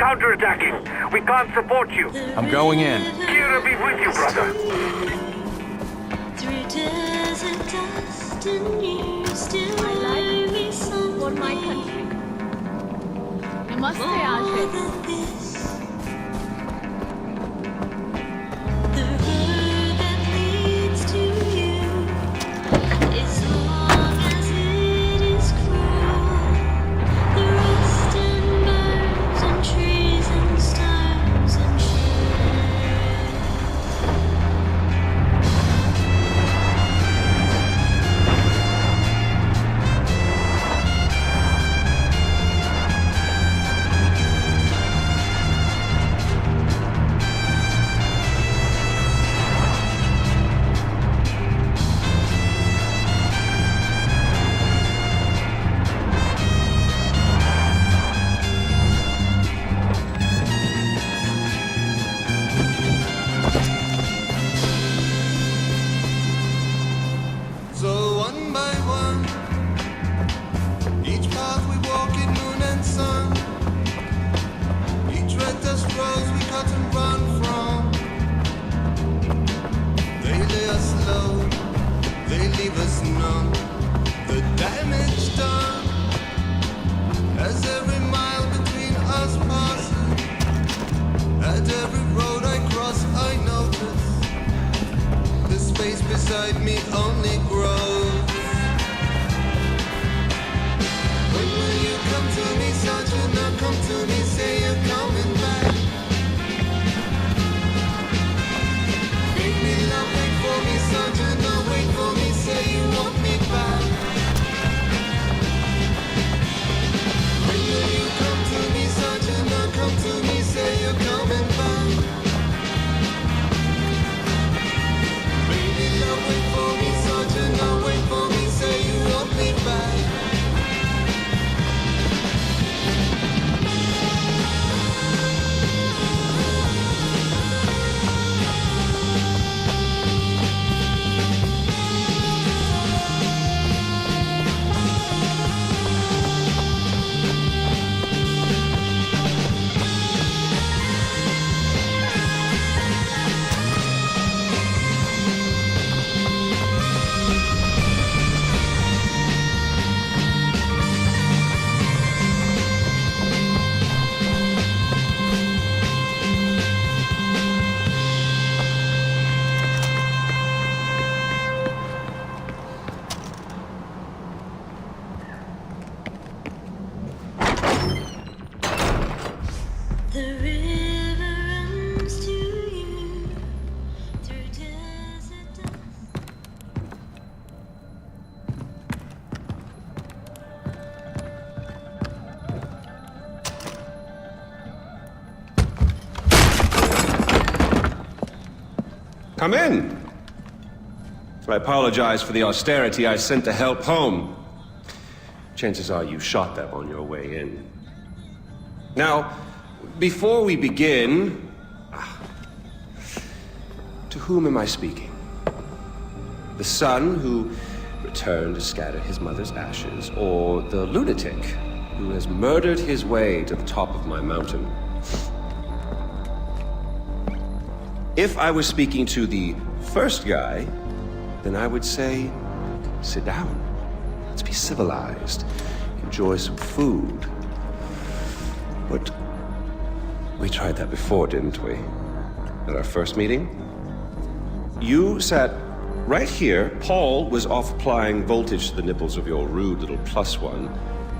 counterattacking. We can't support you. I'm going in. Kira be with you, brother. Through desert dust and years still My life me some for my country. You must stay Ashish. The road that leads to you, as long as it is cruel, the rust and birds and trees and stars and So one by one, each path we walk in moon and sun, each red dust rose we cut and run from. They lay us low, they leave us numb. The damage done, as every mile between us passes, at every road I cross I notice the space beside me only grows. When will you come to me, Sergeant? Now come to me, say you're coming back. Make me love, wait for me, Sergeant. Now wait for me, say you want me back. When will you come to me, Sergeant? Now come to me, say you're coming back. Baby, now wait for me, Sergeant. Now wait for me, say you want me back. the river runs to you through desert dust. Come in. I apologize for the austerity I sent to help home. Chances are you shot them on your way in. Now, before we begin, to whom am I speaking? The son who returned to scatter his mother's ashes, or the lunatic who has murdered his way to the top of my mountain? If I was speaking to the first guy, then I would say, sit down. Let's be civilized. Enjoy some food. But we tried that before, didn't we? At our first meeting? You sat right here. Paul was off applying voltage to the nipples of your rude little +1.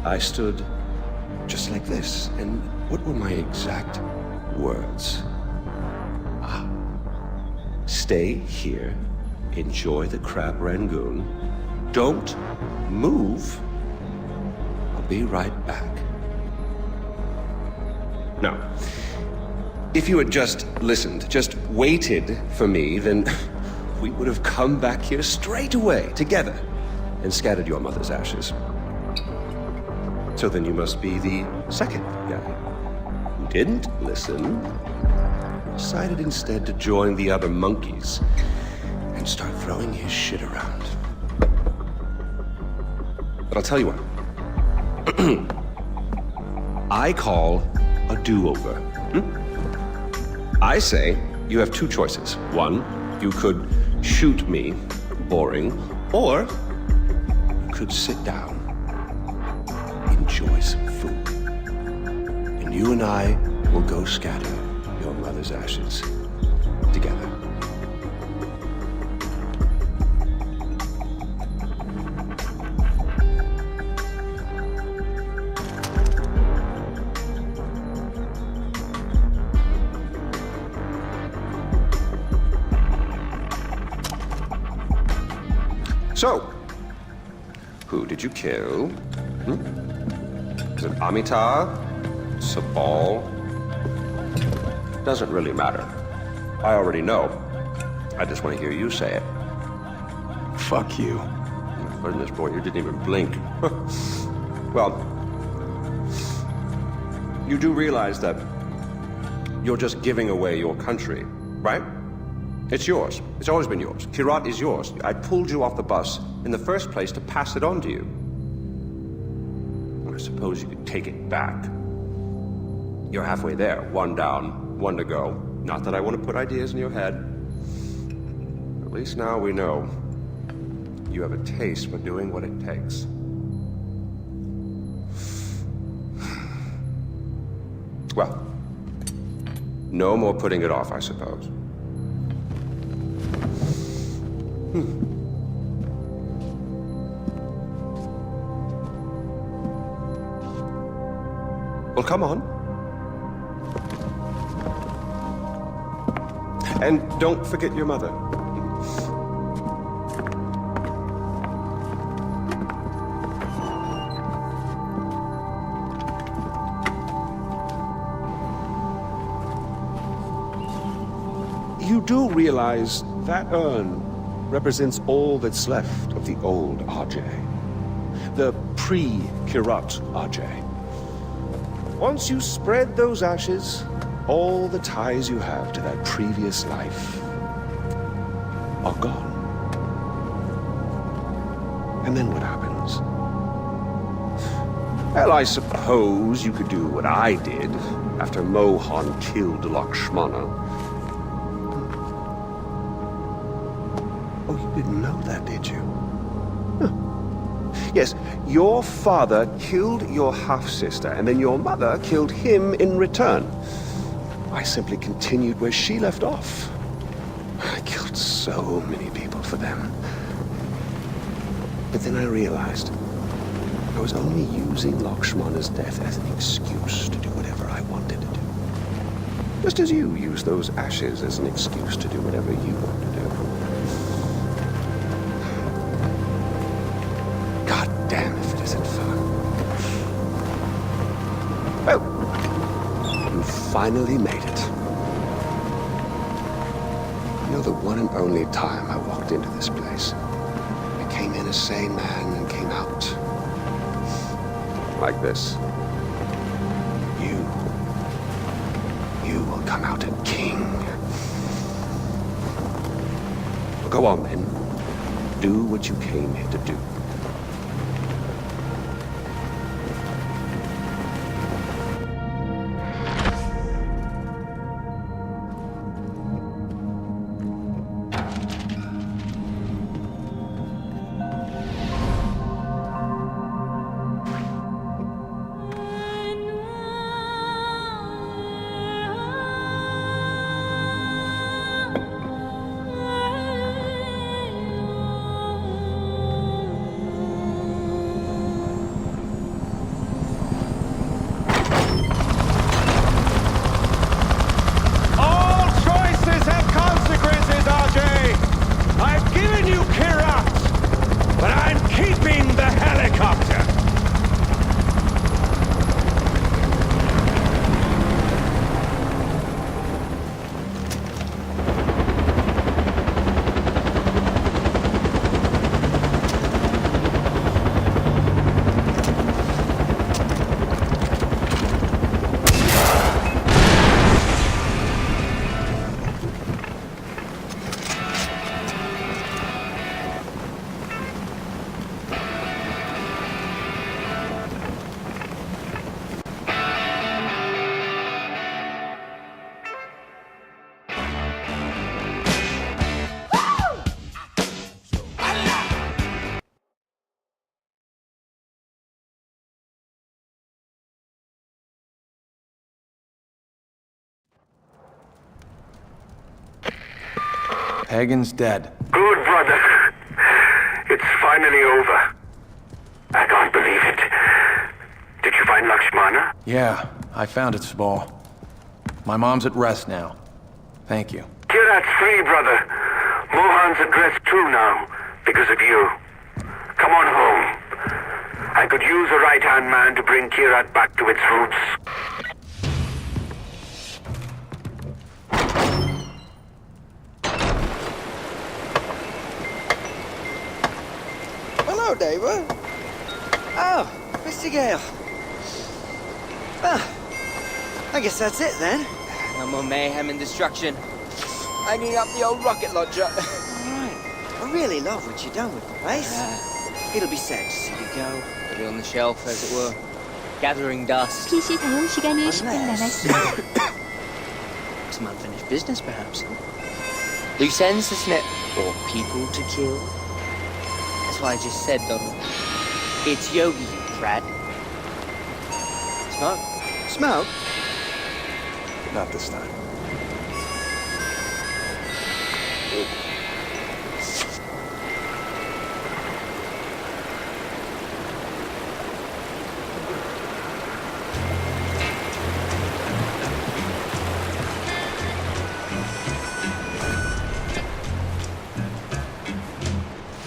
I stood just like this. And what were my exact words? Stay here, enjoy the crab rangoon, don't move, I'll be right back. Now, if you had just listened, just waited for me, then we would have come back here straight away, together, and scattered your mother's ashes. So then you must be the second guy who didn't listen, decided instead to join the other monkeys and start throwing his shit around. But I'll tell you what. I call a do-over. I say you have two choices. One, you could shoot me, boring, or you could sit down, enjoy some food, and you and I will go scatter your mother's ashes together. So, who did you kill? Is it Amitabh? Sabal? Doesn't really matter. I already know. I just want to hear you say it. Fuck you. My goodness, boy, you didn't even blink. Well, you do realize that you're just giving away your country, right? It's yours. It's always been yours. Kirat is yours. I pulled you off the bus in the first place to pass it on to you. I suppose you could take it back. You're halfway there. One down, one to go. Not that I want to put ideas in your head. At least now we know you have a taste for doing what it takes. Well, no more putting it off, I suppose. Well, come on. And don't forget your mother. You do realize that urn represents all that's left of the old RJ. The pre-Kirat RJ. Once you spread those ashes, all the ties you have to that previous life are gone. And then what happens? Well, I suppose you could do what I did after Mohan killed Lakshmana. Oh, you didn't know that, did you? Yes, your father killed your half-sister, and then your mother killed him in return. I simply continued where she left off. I killed so many people for them. But then I realized I was only using Lakshmana's death as an excuse to do whatever I wanted to do. Just as you use those ashes as an excuse to do whatever you want to do. God damn if it isn't fun. Well, you finally made it. You know, the one and only time I walked into this place, I came in a sane man and came out like this. You will come out a king. Go on, then. Do what you came here to do. Hagen's dead. Good, brother. It's finally over. I can't believe it. Did you find Lakshmana? Yeah, I found it, Small. My mom's at rest now. Thank you. Kirat's free, brother. Mohan's at rest too now, because of you. Come on home. I could use a right-hand man to bring Kirat back to its roots. Hello, David. Oh, Mr. Gale. Well, I guess that's it then. No more mayhem and destruction. Hanging up the old rocket launcher. Alright. I really love what you've done with the place. It'll be sad to see you go. Put it on the shelf, as it were. Gathering dust. PC 사용 시간이 10분 남았습니다. Some unfinished business, perhaps. Loose ends, isn't it? Or people to kill. That's what I just said, Donald. It's Yogi, Brad. Smoke? Smoke? Not this time.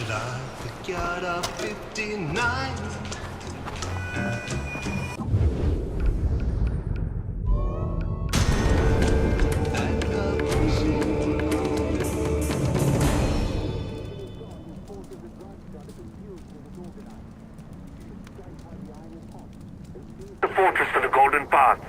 Life got up 59. The fortress for the Golden Path.